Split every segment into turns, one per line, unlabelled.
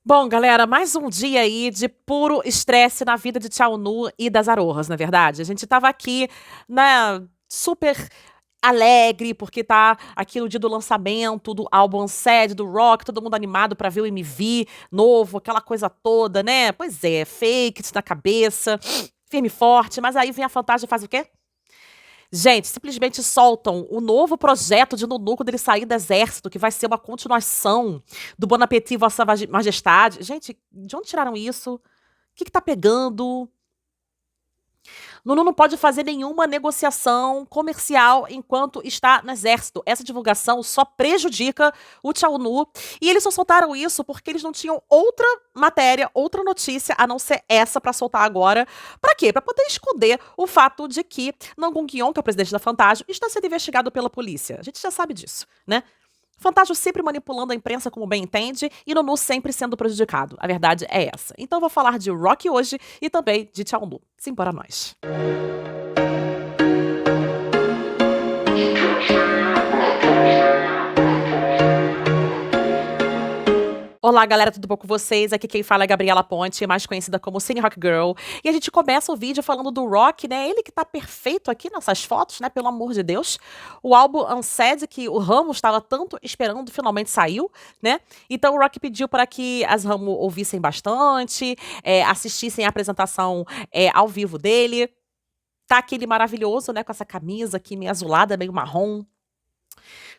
Bom, galera, mais um dia aí de puro estresse na vida de Tchau Nu e das Arohas, na é verdade. A gente estava aqui, né, super alegre, porque tá aqui no dia do lançamento do álbum Unsaid, do Rock, todo mundo animado pra ver o MV novo, aquela coisa toda, né? Pois é, fake na cabeça, firme e forte, mas aí vem a Fantasia e faz o quê? Gente, simplesmente soltam o novo projeto de Nunu quando ele sair do exército, que vai ser uma continuação do Bon Appétit, Vossa Majestade. Gente, de onde tiraram isso? O que tá pegando? Nunu não pode fazer nenhuma negociação comercial enquanto está no exército. Essa divulgação só prejudica o Tchau Nu. E eles só soltaram isso porque eles não tinham outra matéria, outra notícia, a não ser essa pra soltar agora. Pra quê? Pra poder esconder o fato de que Namgoong Kyon, que é o presidente da Fantasio, está sendo investigado pela polícia. A gente já sabe disso, né? Fantasio sempre manipulando a imprensa como bem entende e Nunu sempre sendo prejudicado. A verdade é essa. Então eu vou falar de Rock hoje e também de Tchau Nu. Simbora nós. Olá, galera, tudo bom com vocês? Aqui quem fala é a Gabriela Ponte, mais conhecida como Cine Rock Girl. E a gente começa o vídeo falando do Rock, né? Ele que tá perfeito aqui nessas fotos, né? Pelo amor de Deus. O álbum Unsaid, que o Ramos estava tanto esperando, finalmente saiu, né? Então o Rock pediu para que as Ramos ouvissem bastante, assistissem a apresentação ao vivo dele. Tá aquele maravilhoso, né? Com essa camisa aqui meio azulada, meio marrom,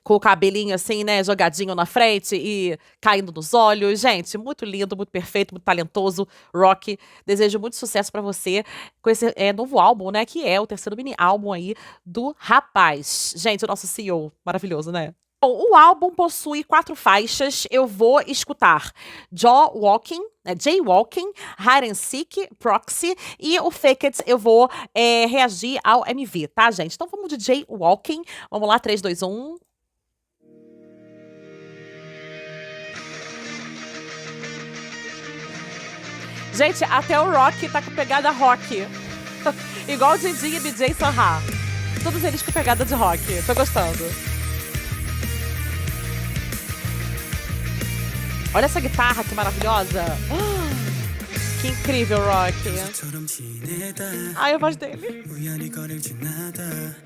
com o cabelinho assim, né, jogadinho na frente e caindo nos olhos. Gente, muito lindo, muito perfeito, muito talentoso. Rock, desejo muito sucesso pra você com esse novo álbum, né, que é o terceiro mini álbum aí do rapaz. Gente, o nosso CEO, maravilhoso, né? Bom, o álbum possui 4 faixas. Eu vou escutar Jaywalking, Hide and Seek, Proxy e o Fake It eu vou reagir ao MV, tá, gente? Então vamos de Jaywalking. Vamos lá, 3, 2, 1... Gente, até o Rock tá com pegada rock. Igual o Didi e BJ Sanha. Todos eles com pegada de rock. Tô gostando. Olha essa guitarra que maravilhosa. Que incrível, Rock. Ai, a voz dele.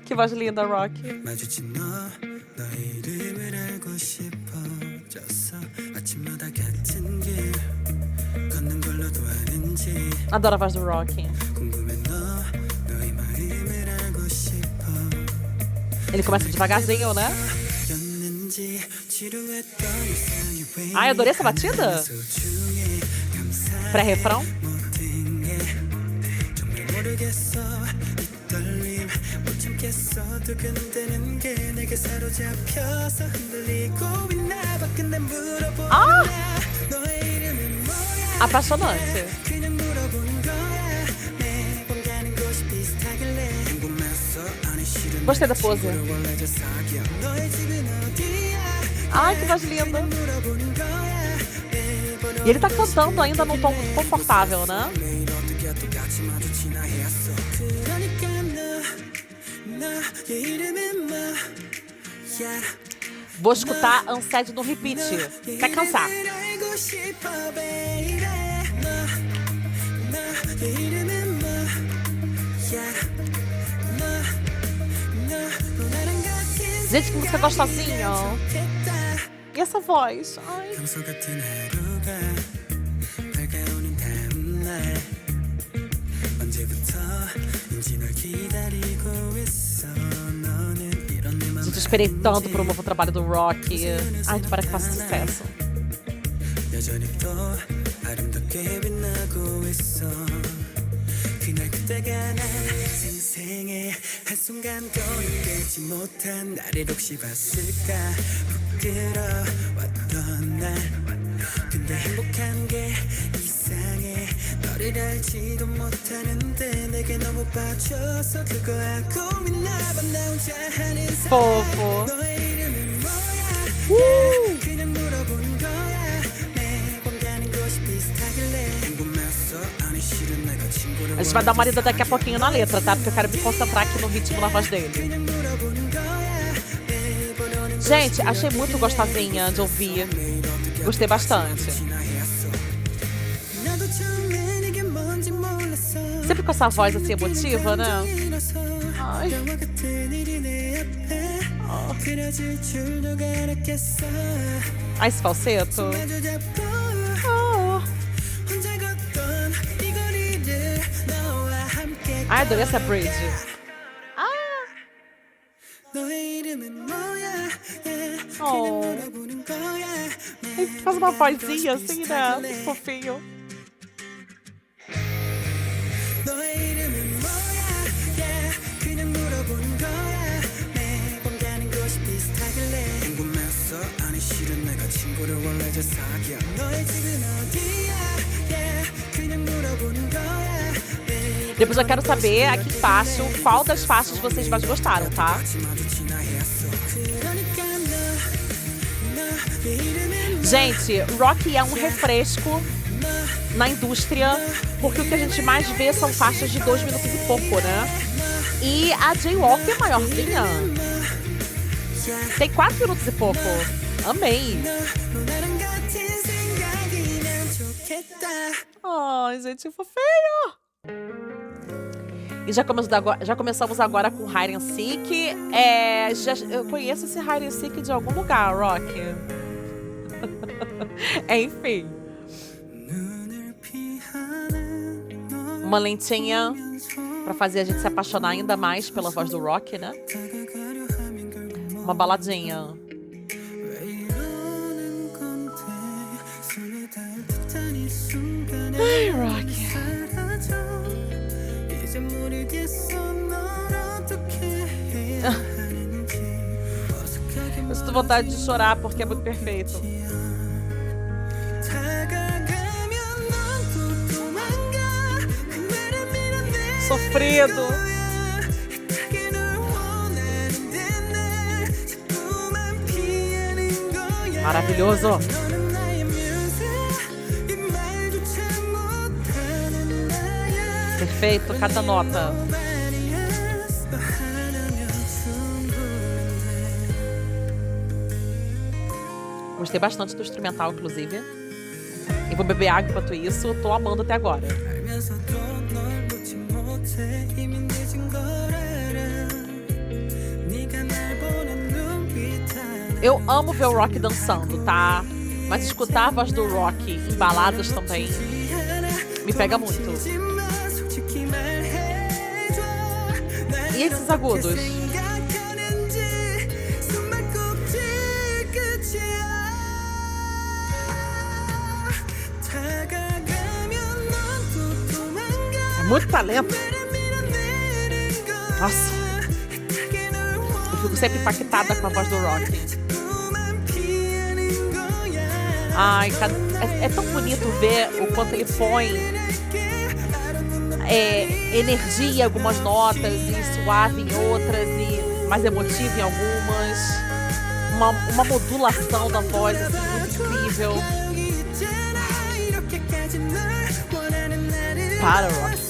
Que voz linda, Rock. Adoro a voz do Rock. Ele começa devagarzinho, né? Ai, adorei essa batida. Pré-refrão. Ah! Apaixonante. Gostei da pose. Ai, que voz linda. E ele tá cantando ainda num tom confortável, né? Vou escutar Unsaid no repeat. Quer cansar? Gente, que música gostosinha. E essa voz? Ai. Gente, esperei tanto pro novo trabalho do Rock. Ai, tomara que faça sucesso. Fofo. A gente vai dar uma lida daqui a pouquinho na letra, tá? Porque eu quero me concentrar aqui no ritmo na voz dele. Gente, achei muito gostosinha de ouvir. Gostei bastante. Sempre com essa voz assim emotiva, né? Ai. Ai, esse falseto. Ai, adorei essa bridge. Oh. Ele faz uma vozinha assim, né? Muito fofinho. Depois eu quero saber aqui embaixo qual das faixas vocês mais gostaram, tá? Gente, rock é um refresco na indústria, porque o que a gente mais vê são faixas de 2 minutos e pouco, né? E a Jaywalk é maiorzinha. Tem 4 minutos e pouco. Amei. Ai, gente, fofinho. E já começamos agora com Hide and Seek. Eu conheço esse Hide and Seek de algum lugar, Rock. Enfim. Uma lentinha pra fazer a gente se apaixonar ainda mais pela voz do Rock, né? Uma baladinha. Ai, Rock. Eu sinto vontade de chorar porque é muito perfeito. Sofrido. Maravilhoso. Perfeito, cada nota. Gostei bastante do instrumental, inclusive. E vou beber água enquanto isso. Tô amando até agora. Eu amo ver o Rock dançando, tá? Mas escutar a voz do Rock em baladas também me pega muito. E esses agudos? É muito talento. Nossa. Eu fico sempre impactada com a voz do Rock. Ai, é tão bonito ver o quanto ele põe energia em algumas notas e suave em outras e mais emotivo em algumas. Uma modulação da voz assim, muito incrível. Para, Rock.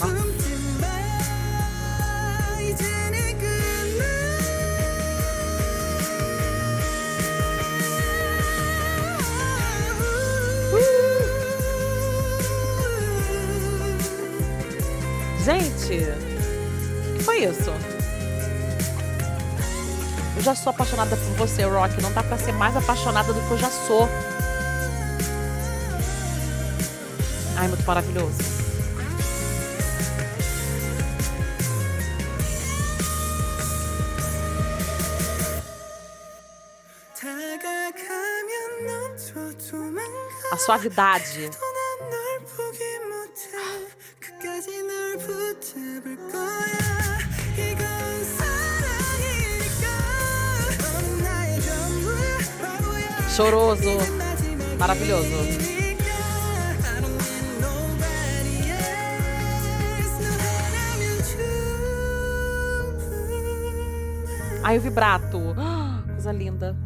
Gente, o que foi isso? Eu já sou apaixonada por você, Rock. Não dá pra ser mais apaixonada do que eu já sou. Ai, muito maravilhoso. A suavidade. Choroso. Maravilhoso. Ai, o vibrato. Coisa linda.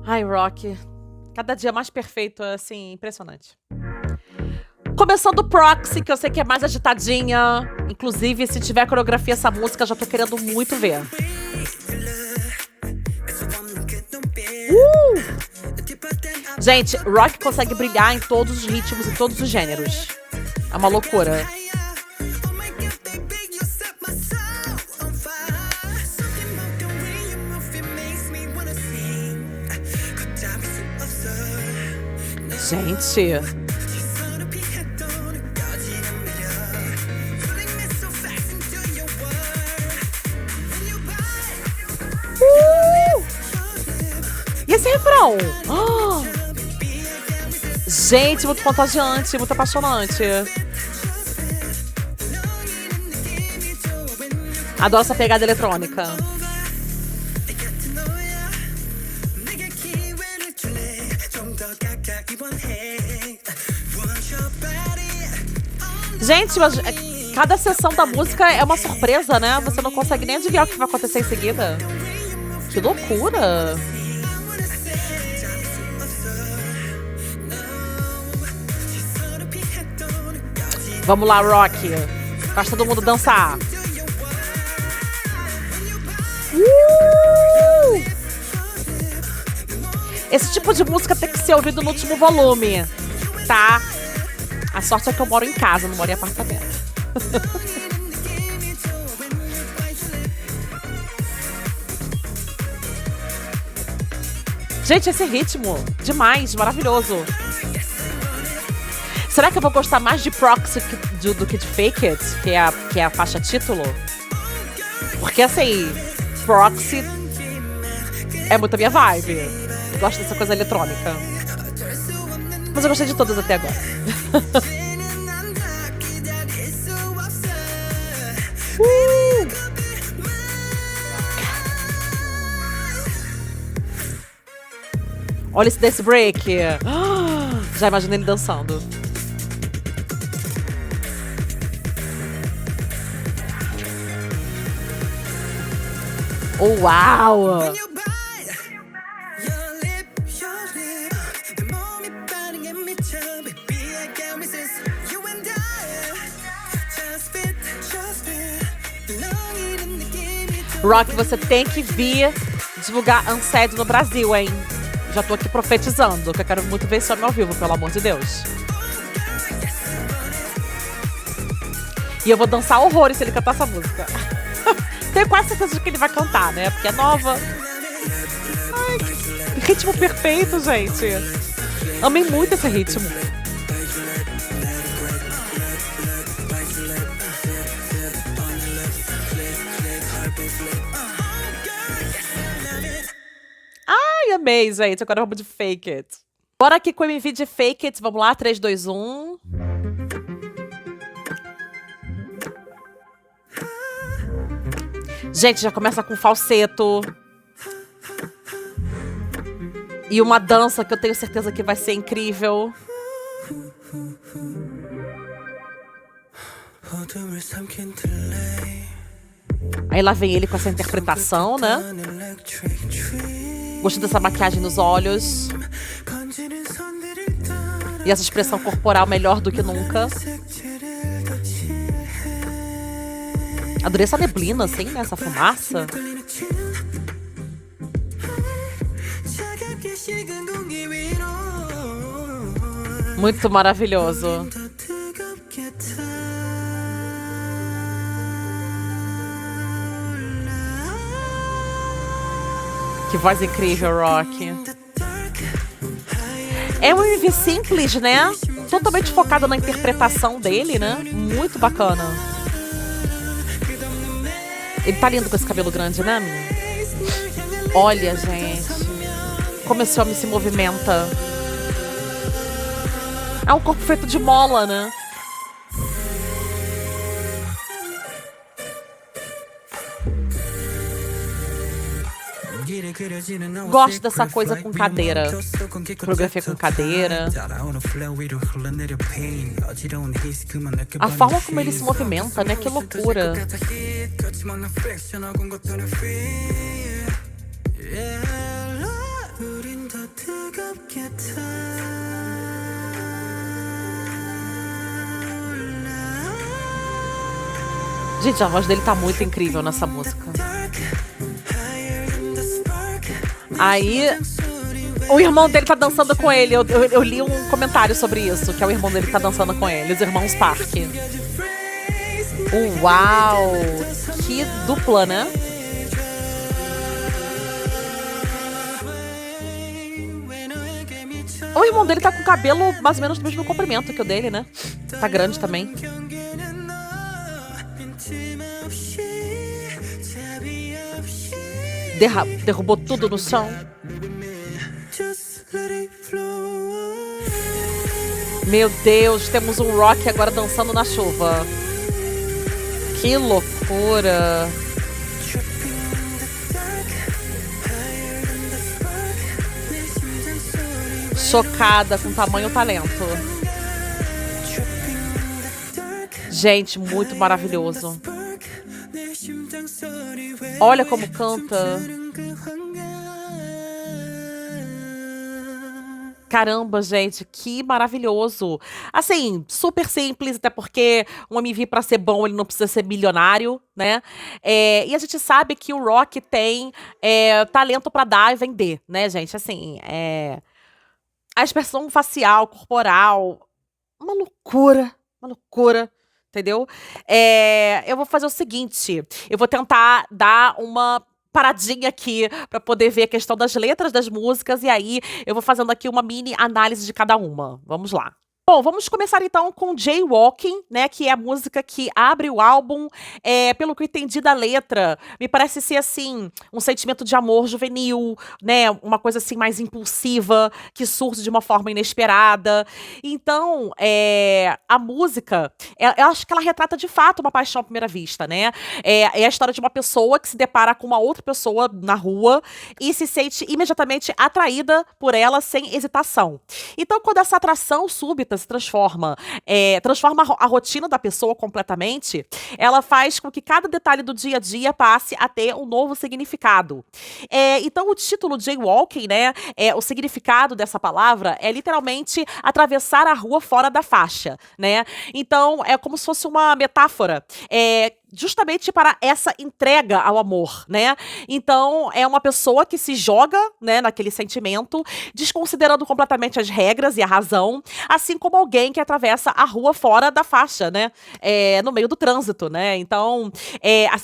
Ai, Rock. Cada dia mais perfeito, assim, impressionante. Começando o Proxy, que eu sei que é mais agitadinha. Inclusive, se tiver coreografia essa música, já tô querendo muito ver. Gente, Rock consegue brilhar em todos os ritmos e todos os gêneros. É uma loucura. Gente. E esse refrão? Oh! Gente, muito contagiante, muito apaixonante. Adoro essa pegada eletrônica. Gente, mas cada sessão da música é uma surpresa, né? Você não consegue nem adivinhar o que vai acontecer em seguida. Que loucura! Vamos lá, Rock. Faz todo mundo dançar. Esse tipo de música tem que ser ouvido no último volume, tá? A sorte é que eu moro em casa, não moro em apartamento. Gente, esse ritmo, demais, maravilhoso. Será que eu vou gostar mais de Proxy do que de Fake It, que é a faixa título? Porque, assim, Proxy é muito a minha vibe. Eu gosto dessa coisa eletrônica. Mas eu gostei de todas até agora. Olha esse dance break. Já imaginei ele dançando. Oh, uau! Rock, você tem que vir divulgar Unsaid no Brasil, hein? Já tô aqui profetizando, que eu quero muito ver esse homem ao vivo, pelo amor de Deus. E eu vou dançar horrores se ele cantar essa música. Tenho quase certeza de que ele vai cantar, né? Porque é nova. Ai, que ritmo perfeito, gente. Amei muito esse ritmo. Ai, amei, gente. Agora vamos de Fake It. Bora aqui com o MV de Fake It. Vamos lá, 3, 2, 1. Gente, já começa com falseto. E uma dança que eu tenho certeza que vai ser incrível. Aí lá vem ele com essa interpretação, né? Gostei dessa maquiagem nos olhos. E essa expressão corporal melhor do que nunca. Adorei essa neblina, assim, né? Essa fumaça. Muito maravilhoso. Que voz incrível, Rock. É um MV simples, né? Totalmente focado na interpretação dele, né? Muito bacana. Ele tá lindo com esse cabelo grande, né, menina? Olha, gente. Como esse homem se movimenta. É um corpo feito de mola, né? Gosto dessa coisa com cadeira. Coreografia com cadeira. A forma como ele se movimenta, né? Que loucura. Gente, a voz dele tá muito incrível nessa música. Aí, o irmão dele tá dançando com ele. Eu li um comentário sobre isso, que é o irmão dele que tá dançando com ele, os irmãos Park. Uau! Que dupla, né? O irmão dele tá com o cabelo mais ou menos do mesmo comprimento que o dele, né? Tá grande também. Derrubou tudo no chão. Meu Deus, temos um Rock agora dançando na chuva. Que loucura. Chocada com tamanho talento. Gente, muito maravilhoso. Olha como canta. Caramba, gente, que maravilhoso. Assim, super simples, até porque um MV pra ser bom, ele não precisa ser milionário, né? E a gente sabe que o Rock tem talento pra dar e vender, né, gente? Assim, a expressão facial, corporal, uma loucura, entendeu? Eu vou fazer o seguinte, eu vou tentar dar uma paradinha aqui pra poder ver a questão das letras das músicas e aí eu vou fazendo aqui uma mini análise de cada uma. Vamos lá. Bom, vamos começar então com Jaywalking, né, que é a música que abre o álbum. Pelo que eu entendi da letra, me parece ser, assim, um sentimento de amor juvenil, né, uma coisa, assim, mais impulsiva, que surge de uma forma inesperada. Então, a música, eu acho que ela retrata, de fato, uma paixão à primeira vista, né. É a história de uma pessoa que se depara com uma outra pessoa na rua e se sente imediatamente atraída por ela sem hesitação. Então, quando essa atração súbita se transforma a rotina da pessoa completamente, ela faz com que cada detalhe do dia a dia passe a ter um novo significado. Então, o título Jaywalking, né, o significado dessa palavra é literalmente atravessar a rua fora da faixa, né? Então, é como se fosse uma metáfora, justamente para essa entrega ao amor, né? Então, é uma pessoa que se joga, né, naquele sentimento, desconsiderando completamente as regras e a razão, assim como alguém que atravessa a rua fora da faixa, né? No meio do trânsito, né? Então,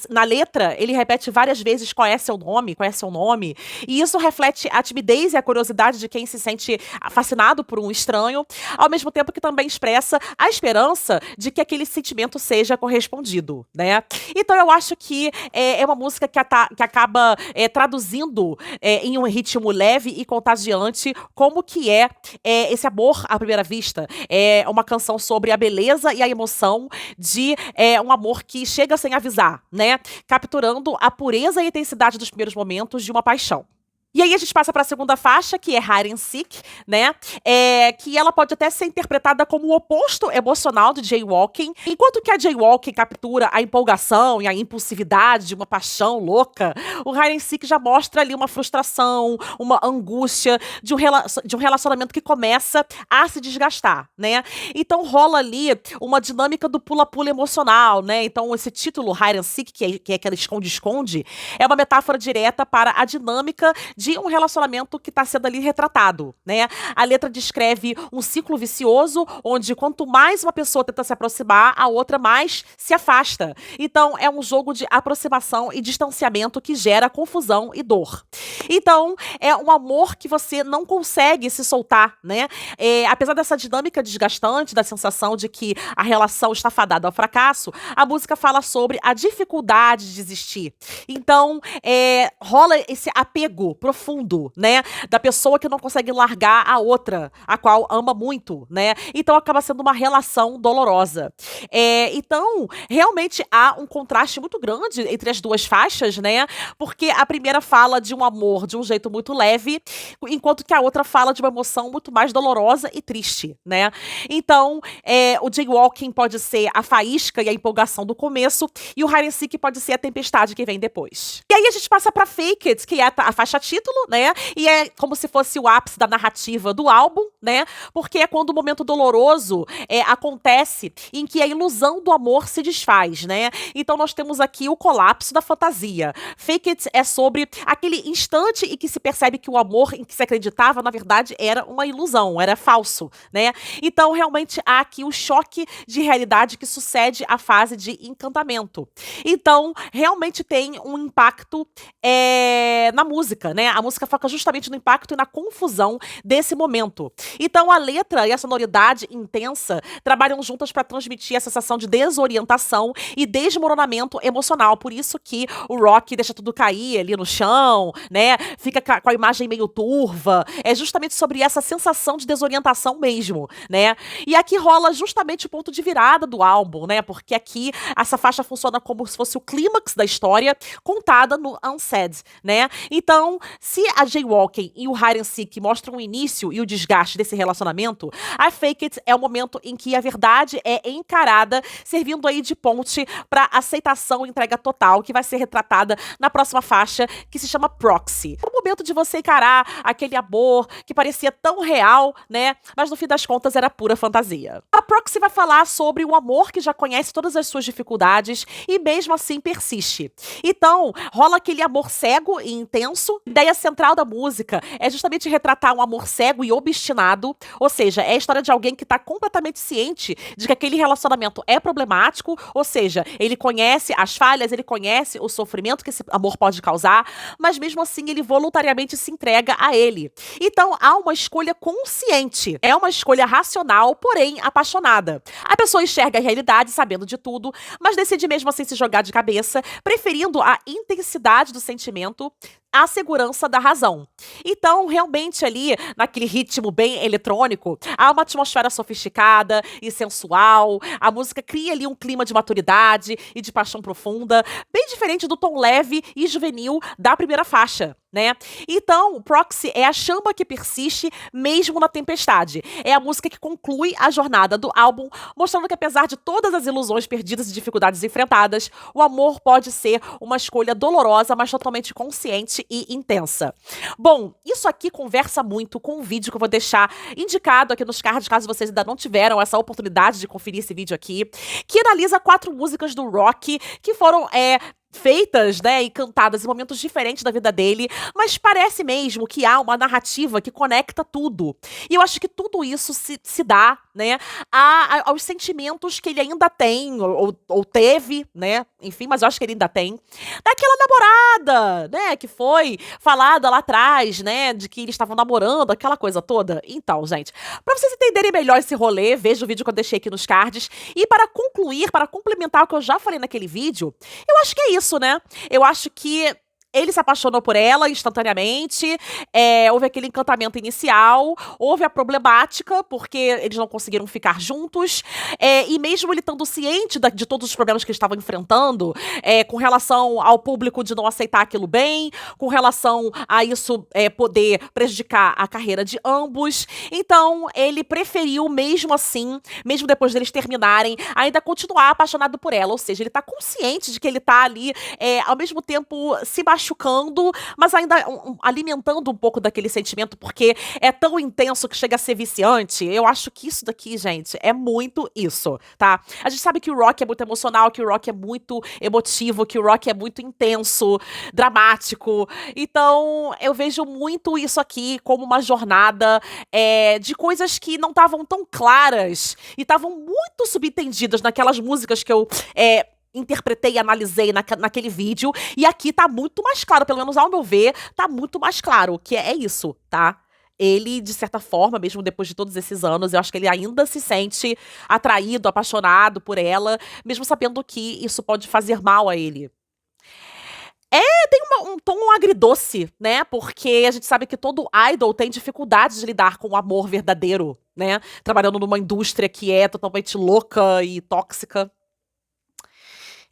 na letra, ele repete várias vezes qual é seu nome, e isso reflete a timidez e a curiosidade de quem se sente fascinado por um estranho, ao mesmo tempo que também expressa a esperança de que aquele sentimento seja correspondido, né? Então eu acho que é uma música que acaba traduzindo em um ritmo leve e contagiante como que esse amor à primeira vista. É uma canção sobre a beleza e a emoção de um amor que chega sem avisar, né? Capturando a pureza e a intensidade dos primeiros momentos de uma paixão. E aí a gente passa para a segunda faixa, que é Hide and Seek, né? Que ela pode até ser interpretada como o oposto emocional de Jaywalking. Enquanto que a Jaywalking captura a empolgação e a impulsividade de uma paixão louca, o Hide and Seek já mostra ali uma frustração, uma angústia de um relacionamento que começa a se desgastar, né? Então rola ali uma dinâmica do pula-pula emocional, né? Então esse título, Hide and Seek, que é aquele esconde-esconde, é uma metáfora direta para a dinâmica de um relacionamento que está sendo ali retratado, né? A letra descreve um ciclo vicioso, onde quanto mais uma pessoa tenta se aproximar, a outra mais se afasta. Então, é um jogo de aproximação e distanciamento que gera confusão e dor. Então, é um amor que você não consegue se soltar, né? Apesar dessa dinâmica desgastante, da sensação de que a relação está fadada ao fracasso, a música fala sobre a dificuldade de existir. Então, rola esse apego profundo, né? Da pessoa que não consegue largar a outra, a qual ama muito, né? Então acaba sendo uma relação dolorosa. Então, realmente há um contraste muito grande entre as duas faixas, né? Porque a primeira fala de um amor de um jeito muito leve, enquanto que a outra fala de uma emoção muito mais dolorosa e triste, né? Então, o Jaywalking pode ser a faísca e a empolgação do começo, e o Hide and Seek pode ser a tempestade que vem depois. E aí a gente passa pra Fake It, que é a faixa título, título, né? E é como se fosse o ápice da narrativa do álbum, né? Porque é quando o momento doloroso acontece em que a ilusão do amor se desfaz, né? Então nós temos aqui o colapso da fantasia. Fake It é sobre aquele instante em que se percebe que o amor em que se acreditava, na verdade, era uma ilusão, era falso, né? Então realmente há aqui o choque de realidade que sucede à fase de encantamento. Então, realmente tem um impacto na música, né? A música foca justamente no impacto e na confusão desse momento. Então, a letra e a sonoridade intensa trabalham juntas para transmitir a sensação de desorientação e desmoronamento emocional. Por isso que o rock deixa tudo cair ali no chão, né? Fica com a imagem meio turva. É justamente sobre essa sensação de desorientação mesmo, né? E aqui rola justamente o ponto de virada do álbum, né? Porque aqui essa faixa funciona como se fosse o clímax da história contada no Unsaid, né? Então, se a Jaywalking e o Hide and Seek mostram o início e o desgaste desse relacionamento, a Fake It é o momento em que a verdade é encarada, servindo aí de ponte para aceitação e entrega total, que vai ser retratada na próxima faixa, que se chama Proxy. O momento de você encarar aquele amor que parecia tão real, né? Mas no fim das contas era pura fantasia. A Proxy vai falar sobre o amor que já conhece todas as suas dificuldades e mesmo assim persiste. Então, rola aquele amor cego e intenso. A ideia central da música é justamente retratar um amor cego e obstinado, ou seja, é a história de alguém que está completamente ciente de que aquele relacionamento é problemático, ou seja, ele conhece as falhas, ele conhece o sofrimento que esse amor pode causar, mas mesmo assim ele voluntariamente se entrega a ele. Então, há uma escolha consciente, é uma escolha racional, porém apaixonada. A pessoa enxerga a realidade sabendo de tudo, mas decide mesmo assim se jogar de cabeça, preferindo a intensidade do sentimento à segurança da razão. Então, realmente ali, naquele ritmo bem eletrônico, há uma atmosfera sofisticada e sensual, a música cria ali um clima de maturidade e de paixão profunda, bem diferente do tom leve e juvenil da primeira faixa, né? Então, Proxy é a chama que persiste mesmo na tempestade. É a música que conclui a jornada do álbum, mostrando que apesar de todas as ilusões perdidas e dificuldades enfrentadas, o amor pode ser uma escolha dolorosa, mas totalmente consciente e intensa. Bom, isso aqui conversa muito com um vídeo que eu vou deixar indicado aqui nos cards, caso vocês ainda não tiveram essa oportunidade de conferir esse vídeo aqui, que analisa 4 músicas do Rock que foram feitas, né, e cantadas em momentos diferentes da vida dele, mas parece mesmo que há uma narrativa que conecta tudo. E eu acho que tudo isso se dá, né, aos sentimentos que ele ainda tem, ou teve, né, enfim, mas eu acho que ele ainda tem, daquela namorada, né, que foi falada lá atrás, né, de que eles estavam namorando, aquela coisa toda. Então, gente, pra vocês entenderem melhor esse rolê, veja o vídeo que eu deixei aqui nos cards, e para concluir, para complementar o que eu já falei naquele vídeo, eu acho que é isso, né? Eu acho que ele se apaixonou por ela instantaneamente, houve aquele encantamento inicial, houve a problemática, porque eles não conseguiram ficar juntos, e mesmo ele estando ciente de todos os problemas que eles estavam enfrentando, com relação ao público de não aceitar aquilo bem, com relação a isso poder prejudicar a carreira de ambos, então ele preferiu, mesmo assim, mesmo depois deles terminarem, ainda continuar apaixonado por ela, ou seja, ele tá consciente de que ele tá ali, ao mesmo tempo, se machucando, mas ainda alimentando um pouco daquele sentimento, porque é tão intenso que chega a ser viciante. Eu acho que isso daqui, gente, é muito isso, tá? A gente sabe que o rock é muito emocional, que o rock é muito emotivo, que o rock é muito intenso, dramático. Então, eu vejo muito isso aqui como uma jornada de coisas que não estavam tão claras e estavam muito subentendidas naquelas músicas que eu interpretei e analisei naquele vídeo, e aqui tá muito mais claro, pelo menos ao meu ver, tá muito mais claro, que é isso, tá? Ele, de certa forma, mesmo depois de todos esses anos, eu acho que ele ainda se sente atraído, apaixonado por ela, mesmo sabendo que isso pode fazer mal a ele. Tem um tom agridoce, né? Porque a gente sabe que todo idol tem dificuldade de lidar com o amor verdadeiro, né? Trabalhando numa indústria que é totalmente louca e tóxica.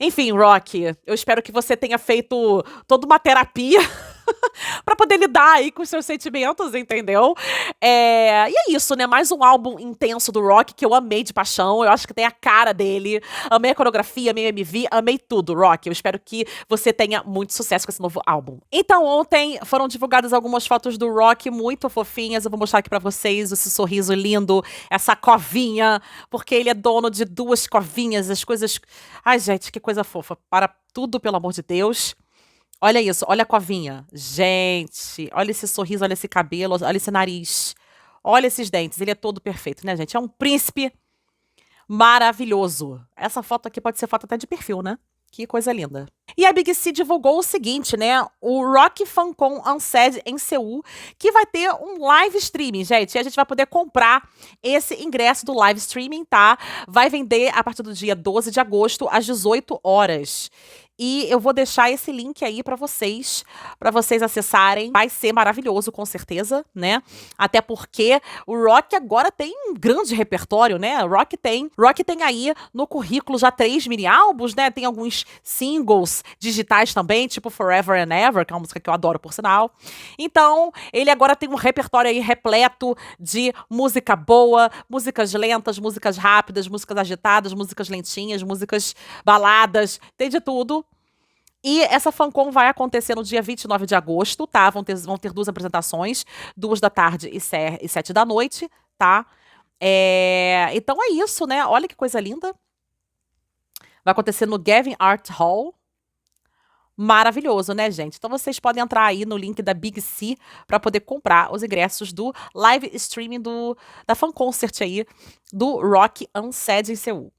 Enfim, Rock, eu espero que você tenha feito toda uma terapia pra poder lidar aí com os seus sentimentos, entendeu? E é isso, né? Mais um álbum intenso do Rock que eu amei de paixão. Eu acho que tem a cara dele. Amei a coreografia, amei o MV, amei tudo, Rock. Eu espero que você tenha muito sucesso com esse novo álbum. Então, ontem foram divulgadas algumas fotos do Rock muito fofinhas. Eu vou mostrar aqui pra vocês esse sorriso lindo, essa covinha, porque ele é dono de 2 covinhas, as coisas. Ai, gente, que coisa fofa. Para tudo, pelo amor de Deus. Olha isso, olha a covinha. Gente, olha esse sorriso, olha esse cabelo, olha esse nariz. Olha esses dentes. Ele é todo perfeito, né, gente? É um príncipe maravilhoso. Essa foto aqui pode ser foto até de perfil, né? Que coisa linda. E a Big C divulgou o seguinte, né? O Rock FanCon Unsaid em Seul, que vai ter um live streaming, gente. E a gente vai poder comprar esse ingresso do live streaming, tá? Vai vender a partir do dia 12 de agosto, às 18 horas. E eu vou deixar esse link aí pra vocês acessarem. Vai ser maravilhoso, com certeza, né? Até porque o Rock agora tem um grande repertório, né? Rock tem aí no currículo já 3 mini álbuns, né? Tem alguns singles digitais também, tipo Forever and Ever, que é uma música que eu adoro, por sinal. Então, ele agora tem um repertório aí repleto de música boa, músicas lentas, músicas rápidas, músicas agitadas, músicas lentinhas, músicas baladas, tem de tudo. E essa FanCon vai acontecer no dia 29 de agosto, tá? Vão ter 2 apresentações, 2 da tarde e 7 da noite, tá? Então é isso, né? Olha que coisa linda. Vai acontecer no Gavin Art Hall. Maravilhoso, né, gente? Então vocês podem entrar aí no link da Big C para poder comprar os ingressos do live streaming da fan concert aí do Rock Unsaid em Seul.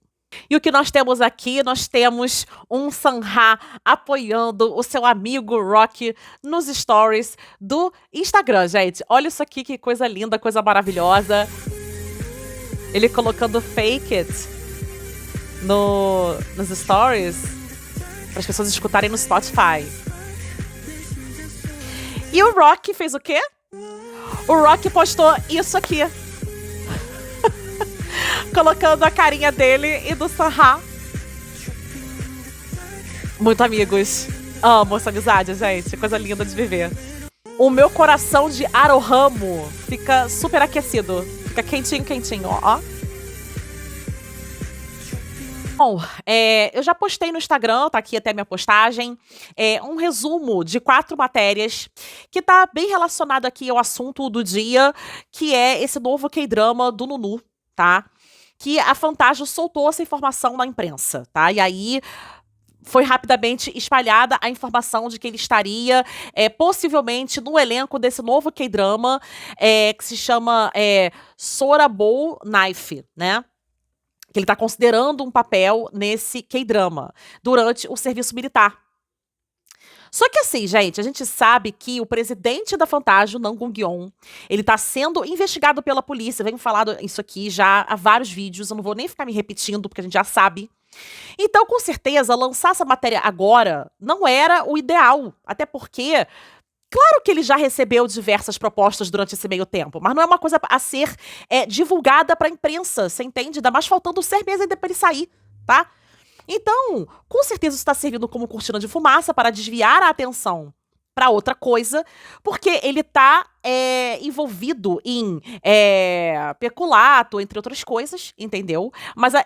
E o que nós temos aqui? Nós temos um Sanha apoiando o seu amigo Rock nos stories do Instagram, gente. Olha isso aqui, que coisa linda, coisa maravilhosa. Ele colocando Fake It nos stories para as pessoas escutarem no Spotify. E o Rock fez o quê? O Rock postou isso aqui. Colocando a carinha dele e do Sanha. Muito amigos. Amo essa amizade, gente. Coisa linda de viver. O meu coração de Arohamo fica super aquecido. Fica quentinho, quentinho, ó. Bom, eu já postei no Instagram, tá aqui até minha postagem, um resumo de 4 matérias que tá bem relacionado aqui ao assunto do dia, que é esse novo K-drama do Nunu, tá? Que a Fantástico soltou essa informação na imprensa, tá? E aí foi rapidamente espalhada a informação de que ele estaria possivelmente no elenco desse novo K-drama que se chama Sorabou Knife, né? Que ele está considerando um papel nesse K-drama durante o serviço militar. Só que assim, gente, a gente sabe que o presidente da Fantástico, Nam Gung-yeon, ele tá sendo investigado pela polícia. Venho falando isso aqui já há vários vídeos, eu não vou nem ficar me repetindo, porque a gente já sabe. Então, com certeza, lançar essa matéria agora não era o ideal. Até porque, claro que ele já recebeu diversas propostas durante esse meio tempo, mas não é uma coisa a ser divulgada pra imprensa, você entende? Ainda mais faltando 6 meses ainda pra ele sair, tá? Então, com certeza isso está servindo como cortina de fumaça para desviar a atenção para outra coisa, porque ele está envolvido em peculato, entre outras coisas, entendeu?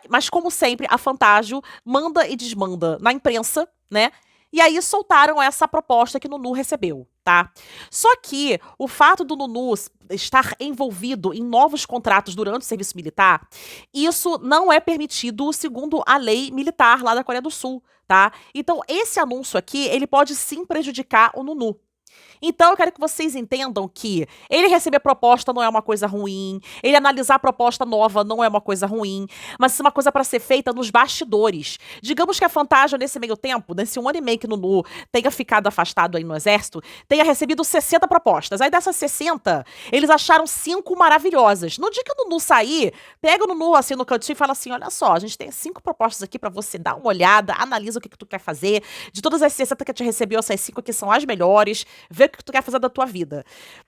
Mas como sempre, a Fantástico manda e desmanda na imprensa, né? E aí soltaram essa proposta que o Nunu recebeu, tá? Só que o fato do Nunu estar envolvido em novos contratos durante o serviço militar, isso não é permitido segundo a lei militar lá da Coreia do Sul, tá? Então esse anúncio aqui, ele pode sim prejudicar o Nunu. Então eu quero que vocês entendam que ele receber proposta não é uma coisa ruim, ele analisar proposta nova não é uma coisa ruim, mas isso é uma coisa para ser feita nos bastidores. Digamos que a Fantástico, nesse meio tempo, nesse 1 ano e meio que Nunu tenha ficado afastado aí no exército, tenha recebido 60 propostas. Aí dessas 60, eles acharam 5 maravilhosas. No dia que o Nunu sair, pega o Nunu assim no cantinho e fala assim, olha só, a gente tem 5 propostas aqui para você dar uma olhada, analisa o que tu quer fazer, de todas as 60 que a gente recebeu, essas 5 aqui são as melhores, vê o que tu quer fazer da tua vida.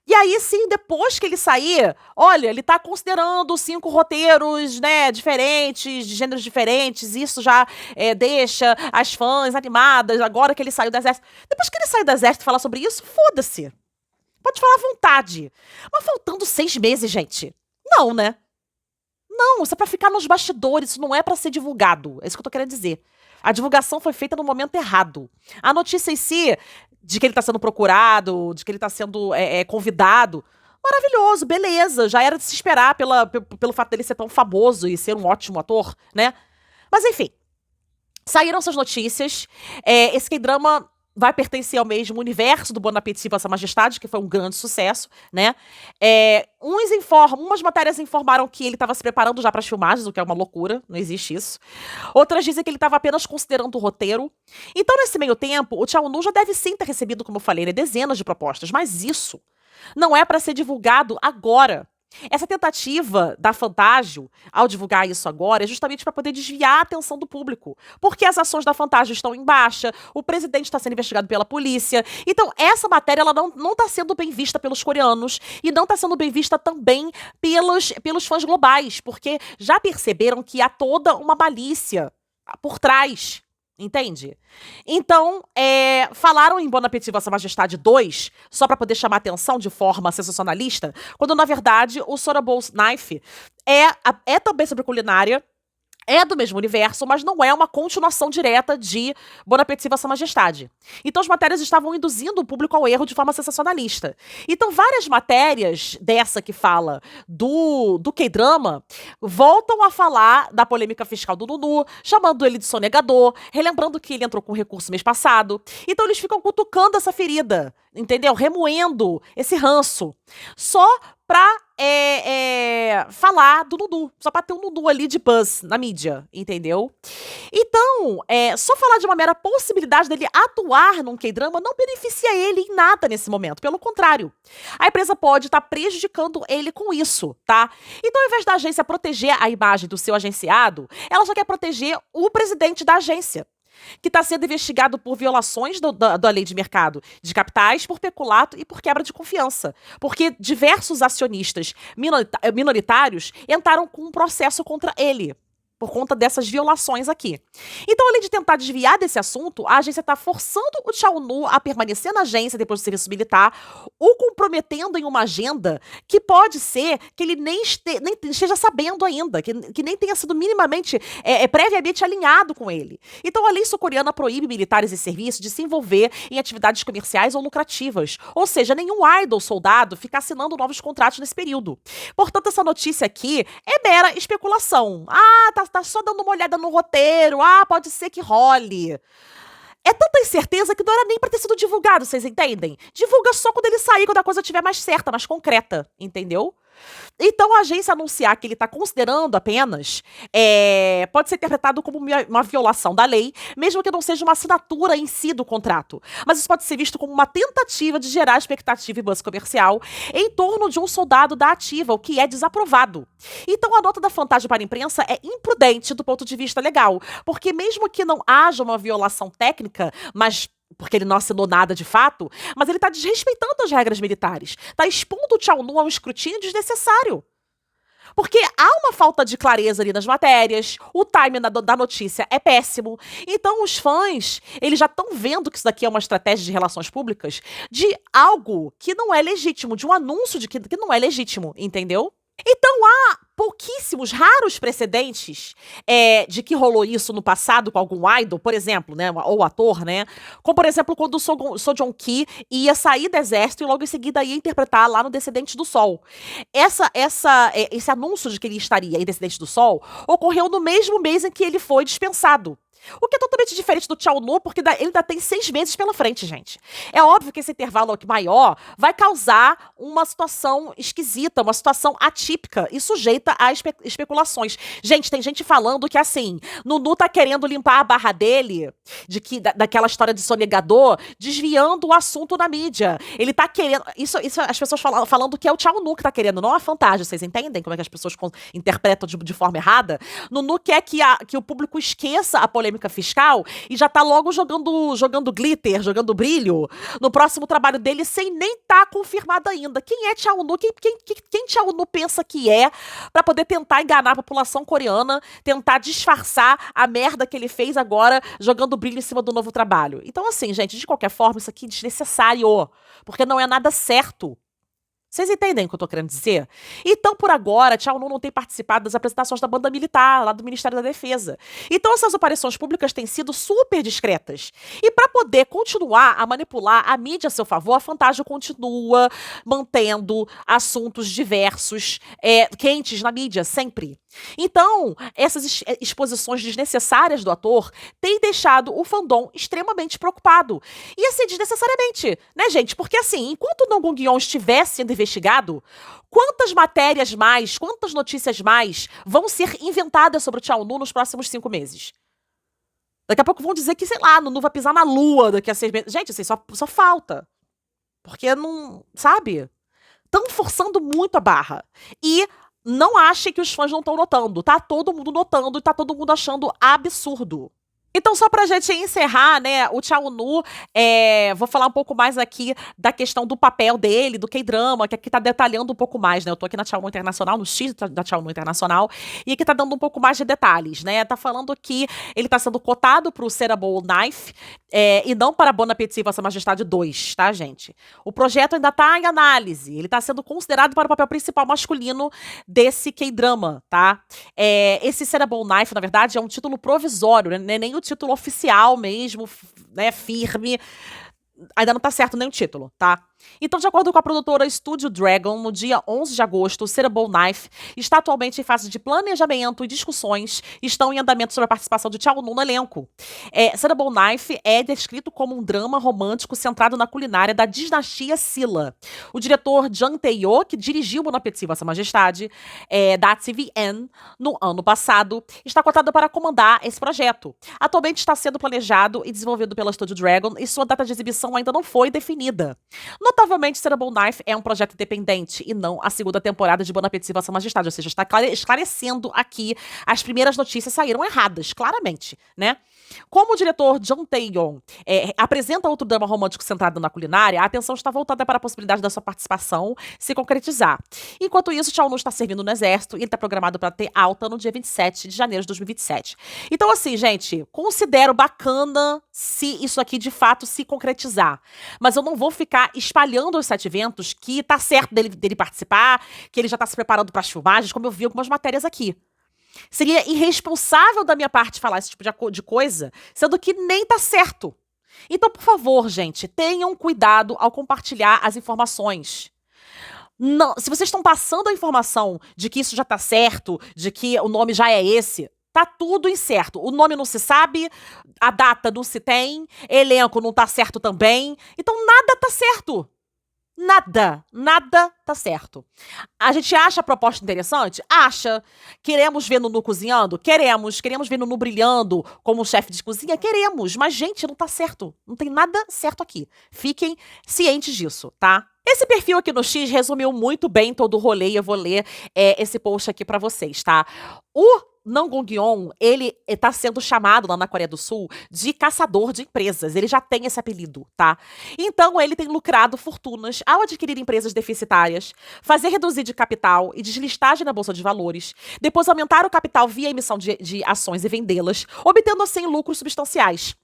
E aí, sim, depois que ele sair, olha, ele tá considerando 5 roteiros, né, diferentes, de gêneros diferentes, isso já deixa as fãs animadas, agora que ele saiu do exército. Depois que ele saiu do exército e falar sobre isso, foda-se. Pode falar à vontade. Mas faltando 6 meses, gente. Não, né? Não, isso é pra ficar nos bastidores, isso não é pra ser divulgado. É isso que eu tô querendo dizer. A divulgação foi feita no momento errado. A notícia em si, de que ele tá sendo procurado, de que ele tá sendo convidado, maravilhoso, beleza. Já era de se esperar pelo fato dele ser tão famoso e ser um ótimo ator, né? Mas enfim, saíram essas notícias. Esse K-drama vai pertencer ao mesmo universo do Bon Appétit Vossa Majestade, que foi um grande sucesso, né? Umas matérias informaram que ele estava se preparando já para as filmagens, o que é uma loucura, não existe isso. Outras dizem que ele estava apenas considerando o roteiro. Então, nesse meio tempo, o Chao Nu já deve sim ter recebido, como eu falei, né, dezenas de propostas, mas isso não é para ser divulgado agora. Essa tentativa da Fantásio, ao divulgar isso agora, é justamente para poder desviar a atenção do público. Porque as ações da Fantásio estão em baixa, o presidente está sendo investigado pela polícia. Então, essa matéria ela não está sendo bem vista pelos coreanos e não está sendo bem vista também pelos fãs globais, porque já perceberam que há toda uma malícia por trás. Entende? Então, falaram em Bon Appétit Vossa Majestade 2, só para poder chamar atenção de forma sensacionalista, quando na verdade o Sorabou's Knife é também sobre culinária, é do mesmo universo, mas não é uma continuação direta de Bon Appétit Vossa Majestade. Então as matérias estavam induzindo o público ao erro de forma sensacionalista. Então várias matérias dessa que fala do K-drama voltam a falar da polêmica fiscal do Nunu, chamando ele de sonegador, relembrando que ele entrou com recurso mês passado. Então eles ficam cutucando essa ferida, entendeu? Remoendo esse ranço. Só pra falar do Nunu. Só pra ter um Nunu ali de buzz na mídia, entendeu? Então, só falar de uma mera possibilidade dele atuar num K-drama não beneficia ele em nada nesse momento. Pelo contrário. A empresa pode estar prejudicando ele com isso, tá? Então, ao invés da agência proteger a imagem do seu agenciado, ela só quer proteger o presidente da agência, que está sendo investigado por violações da lei de mercado de capitais, por peculato e por quebra de confiança. Porque diversos acionistas minoritários entraram com um processo contra ele, por conta dessas violações aqui. Então, além de tentar desviar desse assunto, a agência está forçando o Chao Nu a permanecer na agência depois do serviço militar, o comprometendo em uma agenda que pode ser que ele nem esteja sabendo ainda, que nem tenha sido minimamente, previamente alinhado com ele. Então, a lei sul-coreana proíbe militares e serviços de se envolver em atividades comerciais ou lucrativas. Ou seja, nenhum idol soldado fica assinando novos contratos nesse período. Portanto, essa notícia aqui é mera especulação. Tá só dando uma olhada no roteiro. Pode ser que role. É tanta incerteza que não era nem pra ter sido divulgado, vocês entendem? Divulga só quando ele sair, quando a coisa estiver mais certa, mais concreta, entendeu? Então, a agência anunciar que ele está considerando apenas pode ser interpretado como uma violação da lei, mesmo que não seja uma assinatura em si do contrato. Mas isso pode ser visto como uma tentativa de gerar expectativa e buzz comercial em torno de um soldado da ativa, o que é desaprovado. Então, a nota da Fantásio para a imprensa é imprudente do ponto de vista legal, porque mesmo que não haja uma violação técnica, mas porque ele não assinou nada de fato, mas ele tá desrespeitando as regras militares. Tá expondo o Chao Nu a um escrutínio desnecessário. Porque há uma falta de clareza ali nas matérias, o timing da notícia é péssimo. Então os fãs, eles já estão vendo que isso daqui é uma estratégia de relações públicas de algo que não é legítimo, de um anúncio de que não é legítimo, entendeu? Então há pouquíssimos, raros precedentes de que rolou isso no passado com algum idol, por exemplo, né, ou ator, né? Como, por exemplo, quando o So Joong-ki ia sair do exército e logo em seguida ia interpretar lá no Descendente do Sol. Esse anúncio de que ele estaria em Descendente do Sol ocorreu no mesmo mês em que ele foi dispensado. O que é totalmente diferente do Chao Nu, porque ele ainda tem 6 meses pela frente, gente. É óbvio que esse intervalo aqui maior vai causar uma situação esquisita, uma situação atípica e sujeita a especulações. Gente, tem gente falando que, assim, Nunu tá querendo limpar a barra dele, daquela história de sonegador, desviando o assunto na mídia. Ele tá querendo... Isso as pessoas falando que é o Chao Nu que tá querendo, não a Fantásio. Vocês entendem como é que as pessoas interpretam de forma errada? Nunu quer que o público esqueça a polêmica polêmica fiscal e já tá logo jogando glitter, jogando brilho no próximo trabalho dele sem nem tá confirmado ainda. Quem é Cha Eun-woo? Quem Cha Eun-woo pensa que é pra poder tentar enganar a população coreana, tentar disfarçar a merda que ele fez agora jogando brilho em cima do novo trabalho? Então assim, gente, de qualquer forma, isso aqui é desnecessário, porque não é nada certo. Vocês entendem o que eu tô querendo dizer? Então, por agora, Cha Eun-woo não tem participado das apresentações da banda militar, lá do Ministério da Defesa. Então, essas aparições públicas têm sido super discretas. E para poder continuar a manipular a mídia a seu favor, a Fantástico continua mantendo assuntos diversos, quentes na mídia, sempre. Então, essas exposições desnecessárias do ator têm deixado o fandom extremamente preocupado. E assim, desnecessariamente, né, gente? Porque assim, enquanto o Nam Gong-yeon estiver sendo investigado, quantas matérias mais, quantas notícias mais vão ser inventadas sobre o Cha Eun-woo nos próximos 5 meses? Daqui a pouco vão dizer que, sei lá, Nunu vai pisar na lua daqui a 6 meses. Gente, assim, só falta. Porque não, sabe? Estão forçando muito a barra. E não achem que os fãs não estão notando. Tá todo mundo notando e tá todo mundo achando absurdo. Então, só pra gente encerrar, né, o Cha Eun-woo, vou falar um pouco mais aqui da questão do papel dele, do K-drama, que aqui tá detalhando um pouco mais, né, eu tô aqui na Cha Eun-woo Internacional, no X da Cha Eun-woo Internacional, e aqui tá dando um pouco mais de detalhes, né, tá falando que ele tá sendo cotado pro Cerebral Knife, e não para Bon Appétit Vossa Majestade 2, tá, gente? O projeto ainda tá em análise, ele tá sendo considerado para o papel principal masculino desse K-drama, tá? Esse Cerebral Knife, na verdade, é um título provisório, né, nem o título oficial mesmo, né, firme. Ainda não tá certo nem o título, tá? Então, de acordo com a produtora Studio Dragon, no dia 11 de agosto, o Cerebral Knife está atualmente em fase de planejamento e discussões estão em andamento sobre a participação de Cha Eun-woo no elenco. Cerebral Knife é descrito como um drama romântico centrado na culinária da dinastia Silla. O diretor Jang Tae-yo, que dirigiu Bon Appétit Vossa Majestade, da TVN, no ano passado, está cotado para comandar esse projeto. Atualmente está sendo planejado e desenvolvido pela Studio Dragon e sua data de exibição ainda não foi definida. Notavelmente, Cerebral Knife é um projeto independente e não a segunda temporada de Bon Appétit Vossa Majestade, ou seja, está esclarecendo aqui, as primeiras notícias saíram erradas, claramente, né? Como o diretor Jang Tae-yong apresenta outro drama romântico centrado na culinária, a atenção está voltada para a possibilidade da sua participação se concretizar. Enquanto isso, Cha Eun-woo está servindo no exército e ele está programado para ter alta no dia 27 de janeiro de 2027. Então, assim, gente, considero bacana se isso aqui de fato se concretizar. Mas eu não vou ficar espalhando os 7 ventos que tá certo dele participar, que ele já tá se preparando para as filmagens, como eu vi algumas matérias aqui. Seria irresponsável da minha parte falar esse tipo de coisa, sendo que nem tá certo. Então, por favor, gente, tenham cuidado ao compartilhar as informações. Não, se vocês estão passando a informação de que isso já tá certo, de que o nome já é esse, tá tudo incerto. O nome não se sabe, a data não se tem, elenco não tá certo também. Então, nada tá certo. Nada tá certo. A gente acha a proposta interessante? Acha. Queremos ver Nunu cozinhando? Queremos. Queremos ver Nunu brilhando como chefe de cozinha? Queremos. Mas, gente, não tá certo. Não tem nada certo aqui. Fiquem cientes disso, tá? Esse perfil aqui no X resumiu muito bem todo o rolê e eu vou ler esse post aqui pra vocês, tá? O Nam Gong-yeon, ele tá sendo chamado lá na Coreia do Sul de caçador de empresas. Ele já tem esse apelido, tá? Então, ele tem lucrado fortunas ao adquirir empresas deficitárias, fazer reduzir de capital e deslistagem na Bolsa de Valores, depois aumentar o capital via emissão de ações e vendê-las, obtendo assim lucros substanciais.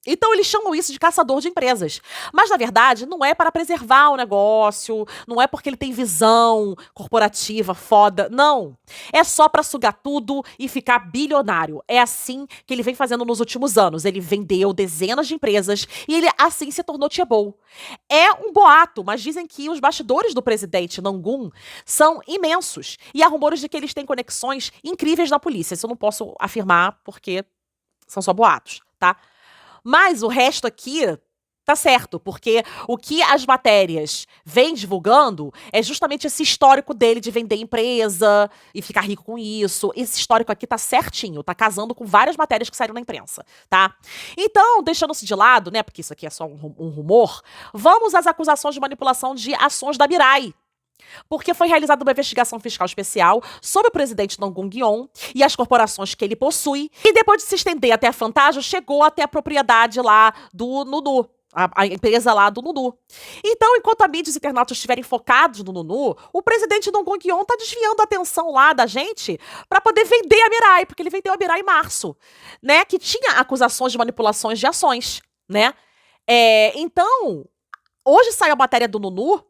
Então, eles chamam isso de caçador de empresas. Mas, na verdade, não é para preservar o negócio, não é porque ele tem visão corporativa foda, não. É só para sugar tudo e ficar bilionário. É assim que ele vem fazendo nos últimos anos. Ele vendeu dezenas de empresas e ele, assim, se tornou chaebol. É um boato, mas dizem que os bastidores do presidente Nam-gun são imensos. E há rumores de que eles têm conexões incríveis na polícia. Isso eu não posso afirmar porque são só boatos, tá? Mas o resto aqui tá certo, porque o que as matérias vêm divulgando é justamente esse histórico dele de vender empresa e ficar rico com isso. Esse histórico aqui tá certinho, tá casando com várias matérias que saíram na imprensa, tá? Então, deixando-se de lado, né, porque isso aqui é só um rumor, vamos às acusações de manipulação de ações da Mirai. Porque foi realizada uma investigação fiscal especial sobre o presidente Dong Gung-yeon e as corporações que ele possui. E depois de se estender até a Fantasia, chegou até a propriedade lá do Nunu. A empresa lá do Nunu. Então, enquanto a mídia e os internautas estiverem focados no Nunu, o presidente Dong Gung-yeon tá desviando a atenção lá da gente para poder vender a Mirai, porque ele vendeu a Mirai em março, né? Que tinha acusações de manipulações de ações, né? Então, hoje saiu a matéria do Nunu.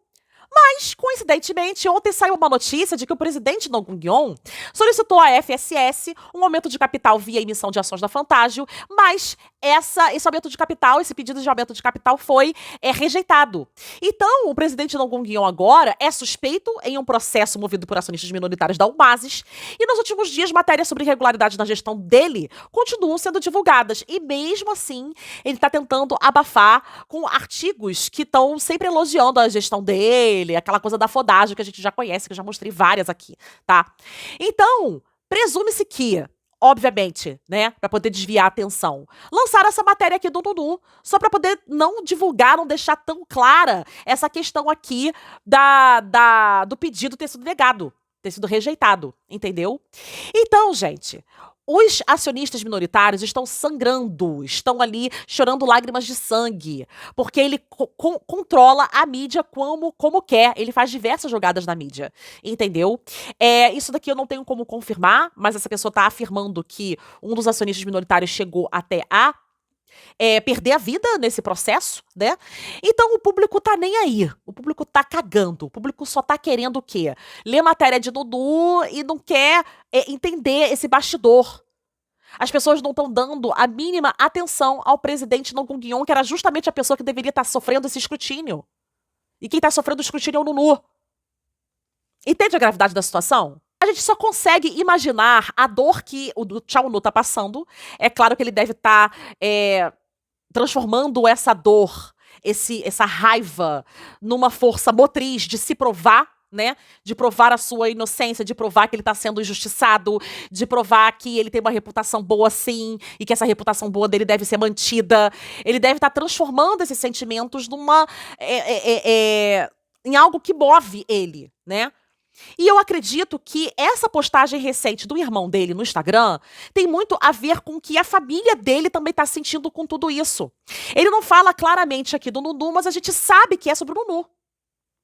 Mas, coincidentemente, ontem saiu uma notícia de que o presidente Dong Gung-yeon solicitou à FSS um aumento de capital via emissão de ações da Fantágio, mas esse aumento de capital, esse pedido de aumento de capital foi rejeitado. Então, o presidente Dong Gung-yeon agora é suspeito em um processo movido por acionistas minoritários da Umasis, e nos últimos dias, matérias sobre irregularidades na gestão dele continuam sendo divulgadas, e mesmo assim, ele está tentando abafar com artigos que estão sempre elogiando a gestão dele, aquela coisa da fodagem que a gente já conhece, que eu já mostrei várias aqui, tá? Então, presume-se que, obviamente, né, pra poder desviar a atenção, lançaram essa matéria aqui do Nunu, só pra poder não divulgar, não deixar tão clara essa questão aqui do pedido ter sido negado, ter sido rejeitado, entendeu? Então, gente, os acionistas minoritários estão sangrando, estão ali chorando lágrimas de sangue, porque ele controla a mídia como quer, ele faz diversas jogadas na mídia, entendeu? Isso daqui eu não tenho como confirmar, mas essa pessoa está afirmando que um dos acionistas minoritários chegou até a perder a vida nesse processo, né? Então o público tá nem aí, o público tá cagando, o público só tá querendo o quê? Ler matéria de Dudu e não quer entender esse bastidor. As pessoas não estão dando a mínima atenção ao presidente Dong Gung-yeon, que era justamente a pessoa que deveria estar sofrendo esse escrutínio. E quem tá sofrendo o escrutínio é o Nunu. Entende a gravidade da situação? A gente só consegue imaginar a dor que o Chao Nu tá passando. É claro que ele deve estar transformando essa dor, essa raiva, numa força motriz de se provar, né? De provar a sua inocência, de provar que ele tá sendo injustiçado, de provar que ele tem uma reputação boa sim, e que essa reputação boa dele deve ser mantida. Ele deve estar transformando esses sentimentos em algo que move ele, né? E eu acredito que essa postagem recente do irmão dele no Instagram tem muito a ver com que a família dele também tá sentindo com tudo isso. Ele não fala claramente aqui do Nunu, mas a gente sabe que é sobre o Nunu.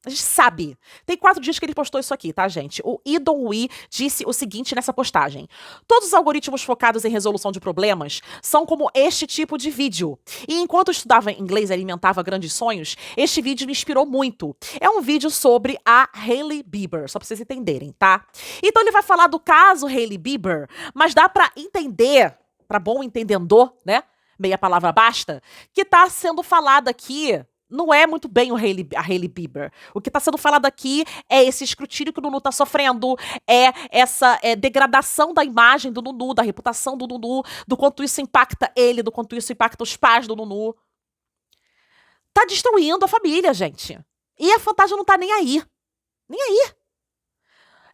A gente sabe. Tem 4 dias que ele postou isso aqui, tá, gente? O Lee Dong-hui disse o seguinte nessa postagem: todos os algoritmos focados em resolução de problemas são como este tipo de vídeo. E enquanto eu estudava inglês e alimentava grandes sonhos, este vídeo me inspirou muito. É um vídeo sobre a Hailey Bieber, só pra vocês entenderem, tá? Então ele vai falar do caso Hailey Bieber, mas dá pra entender, pra bom entendedor, né? Meia palavra basta, que tá sendo falado aqui. Não é muito bem a Hailey Bieber. O que está sendo falado aqui é esse escrutínio que o Nunu está sofrendo, é essa degradação da imagem do Nunu, da reputação do Nunu, do quanto isso impacta ele, do quanto isso impacta os pais do Nunu. Tá destruindo a família, gente. E a Fantasia não tá nem aí. Nem aí.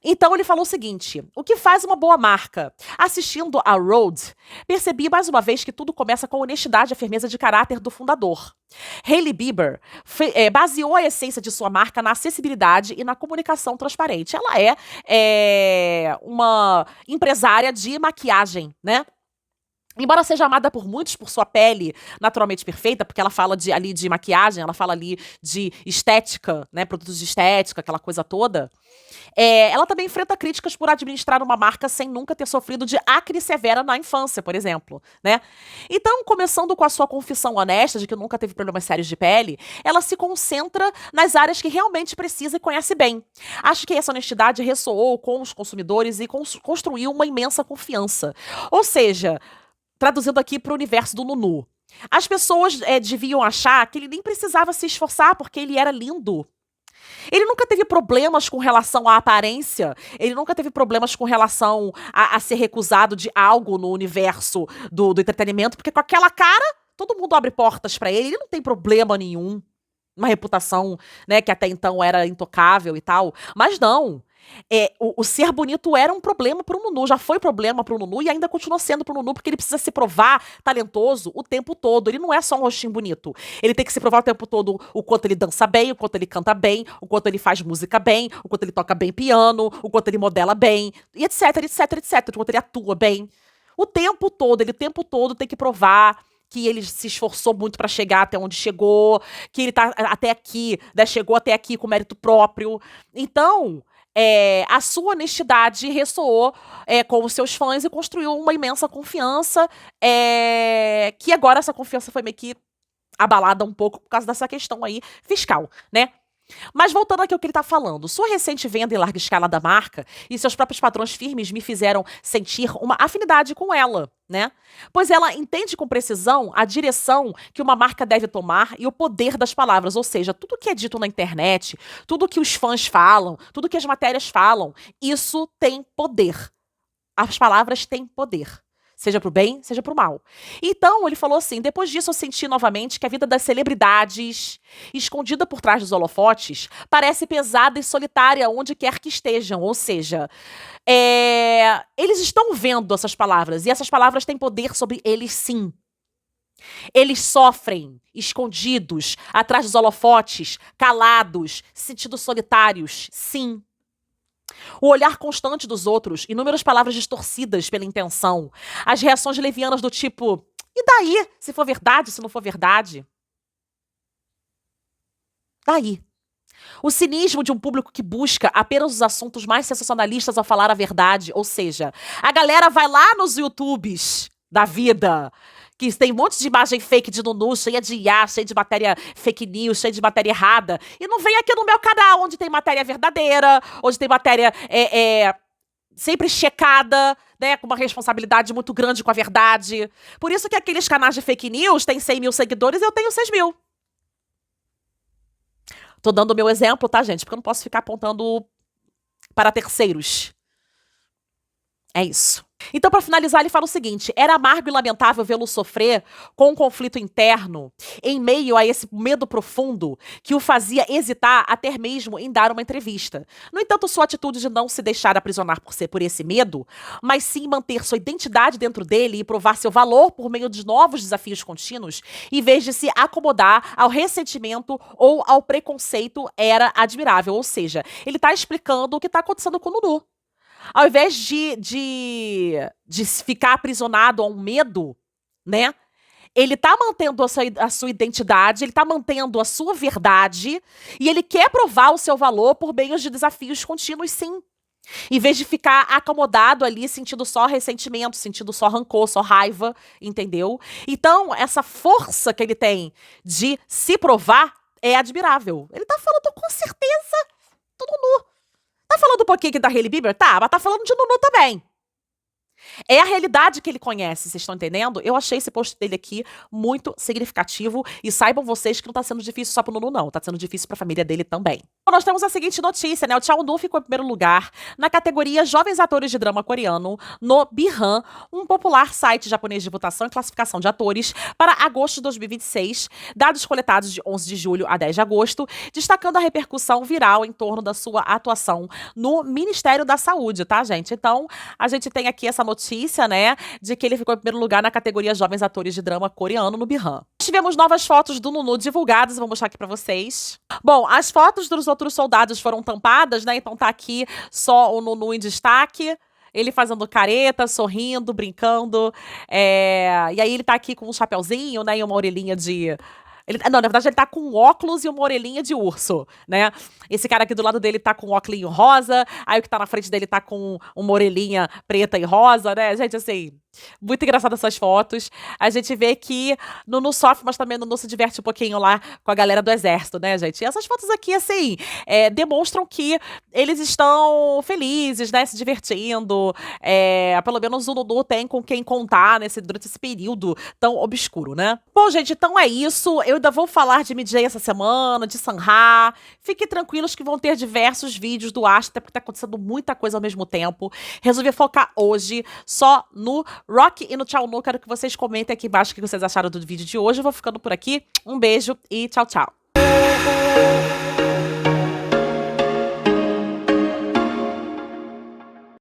Então ele falou o seguinte: o que faz uma boa marca? Assistindo a Road, percebi mais uma vez que tudo começa com a honestidade e a firmeza de caráter do fundador. Hailey Bieber baseou a essência de sua marca na acessibilidade e na comunicação transparente. Ela é uma empresária de maquiagem, né? Embora seja amada por muitos por sua pele naturalmente perfeita, porque ela fala ali de maquiagem, ela fala ali de estética, né, produtos de estética, aquela coisa toda, ela também enfrenta críticas por administrar uma marca sem nunca ter sofrido de acne severa na infância, por exemplo, né? Então, começando com a sua confissão honesta de que nunca teve problemas sérios de pele, ela se concentra nas áreas que realmente precisa e conhece bem. Acho que essa honestidade ressoou com os consumidores e construiu uma imensa confiança. Ou seja, traduzindo aqui para o universo do Nunu, as pessoas deviam achar que ele nem precisava se esforçar porque ele era lindo. Ele nunca teve problemas com relação à aparência, ele nunca teve problemas com relação a ser recusado de algo no universo do entretenimento, porque com aquela cara, todo mundo abre portas pra ele não tem problema nenhum. Uma reputação, né, que até então era intocável e tal. Mas não, O ser bonito era um problema pro Nunu, já foi problema pro Nunu e ainda continua sendo pro Nunu, porque ele precisa se provar talentoso o tempo todo. Ele não é só um rostinho bonito. Ele tem que se provar o tempo todo o quanto ele dança bem, o quanto ele canta bem, o quanto ele faz música bem, o quanto ele toca bem piano, o quanto ele modela bem, e etc, etc, etc. O quanto ele atua bem. O tempo todo tem que provar que ele se esforçou muito pra chegar até onde chegou, que ele tá até aqui, né, chegou até aqui com mérito próprio. Então, a sua honestidade ressoou com os seus fãs e construiu uma imensa confiança, que agora essa confiança foi meio que abalada um pouco por causa dessa questão aí fiscal, né? Mas voltando aqui ao que ele tá falando, sua recente venda em larga escala da marca e seus próprios padrões firmes me fizeram sentir uma afinidade com ela, né? Pois ela entende com precisão a direção que uma marca deve tomar e o poder das palavras, ou seja, tudo que é dito na internet, tudo que os fãs falam, tudo que as matérias falam, isso tem poder. As palavras têm poder. Seja pro bem, seja pro mal. Então, ele falou assim, depois disso eu senti novamente que a vida das celebridades, escondida por trás dos holofotes, parece pesada e solitária onde quer que estejam. Ou seja, eles estão vendo essas palavras, e essas palavras têm poder sobre eles sim. Eles sofrem, escondidos, atrás dos holofotes, calados, se sentindo solitários, sim. O olhar constante dos outros, inúmeras palavras distorcidas pela intenção, as reações levianas do tipo, e daí? Se for verdade, se não for verdade? Daí. O cinismo de um público que busca apenas os assuntos mais sensacionalistas ao falar a verdade, ou seja, a galera vai lá nos YouTubes da vida, que tem um monte de imagem fake de Nunu, cheia de IA, cheia de matéria fake news, cheia de matéria errada. E não vem aqui no meu canal, onde tem matéria verdadeira, onde tem matéria sempre checada, né, com uma responsabilidade muito grande com a verdade. Por isso que aqueles canais de fake news têm 100 mil seguidores e eu tenho 6 mil. Tô dando o meu exemplo, tá, gente? Porque eu não posso ficar apontando para terceiros. É isso. Então, para finalizar, ele fala o seguinte: era amargo e lamentável vê-lo sofrer com um conflito interno, em meio a esse medo profundo que o fazia hesitar até mesmo em dar uma entrevista. No entanto, sua atitude de não se deixar aprisionar por esse medo, mas sim manter sua identidade dentro dele e provar seu valor por meio de novos desafios contínuos, em vez de se acomodar ao ressentimento ou ao preconceito, era admirável. Ou seja, ele tá explicando o que tá acontecendo com o Nunu. Ao invés de ficar aprisionado a um medo, né? Ele tá mantendo a sua identidade, ele tá mantendo a sua verdade, e ele quer provar o seu valor por meio de desafios contínuos, sim. Em vez de ficar acomodado ali, sentindo só ressentimento, sentindo só rancor, só raiva, entendeu? Então, essa força que ele tem de se provar é admirável. Ele tá falando com certeza do Nunu. Tá falando um pouquinho aqui da Hailey Bieber? Tá, mas tá falando de Nunu também. É a realidade que ele conhece, vocês estão entendendo? Eu achei esse post dele aqui muito significativo e saibam vocês que não tá sendo difícil só pro Nunu, não. Tá sendo difícil pra família dele também. Bom, nós temos a seguinte notícia, né? O Chaehoon ficou em primeiro lugar na categoria Jovens Atores de Drama Coreano no Bihan, um popular site japonês de votação e classificação de atores, para agosto de 2026, dados coletados de 11 de julho a 10 de agosto, destacando a repercussão viral em torno da sua atuação no Ministério da Saúde, tá, gente? Então, a gente tem aqui essa notícia, né, de que ele ficou em primeiro lugar na categoria Jovens Atores de Drama Coreano no Bihan. Tivemos novas fotos do Nunu divulgadas, vou mostrar aqui pra vocês. Bom, as fotos dos outros soldados foram tampadas, né, então tá aqui só o Nunu em destaque. Ele fazendo careta, sorrindo, brincando. E aí ele tá aqui com um chapeuzinho, né, e uma orelhinha de... Não, na verdade ele tá com um óculos e uma orelhinha de urso, né? Esse cara aqui do lado dele tá com um óculos rosa, aí o que tá na frente dele tá com uma orelhinha preta e rosa, né? Gente, assim, muito engraçado essas fotos. A gente vê que Nunu sofre, mas também Nunu se diverte um pouquinho lá com a galera do exército, né, gente? E essas fotos aqui, assim, demonstram que eles estão felizes, né, se divertindo. Pelo menos o Nunu tem com quem contar durante esse período tão obscuro, né? Bom, gente, então é isso. Eu ainda vou falar de MJ essa semana, de Sanha. Fiquem tranquilos que vão ter diversos vídeos do Astro, até porque tá acontecendo muita coisa ao mesmo tempo. Resolvi focar hoje só no Rock e no Chaehoon. Quero que vocês comentem aqui embaixo o que vocês acharam do vídeo de hoje. Eu vou ficando por aqui. Um beijo e tchau, tchau.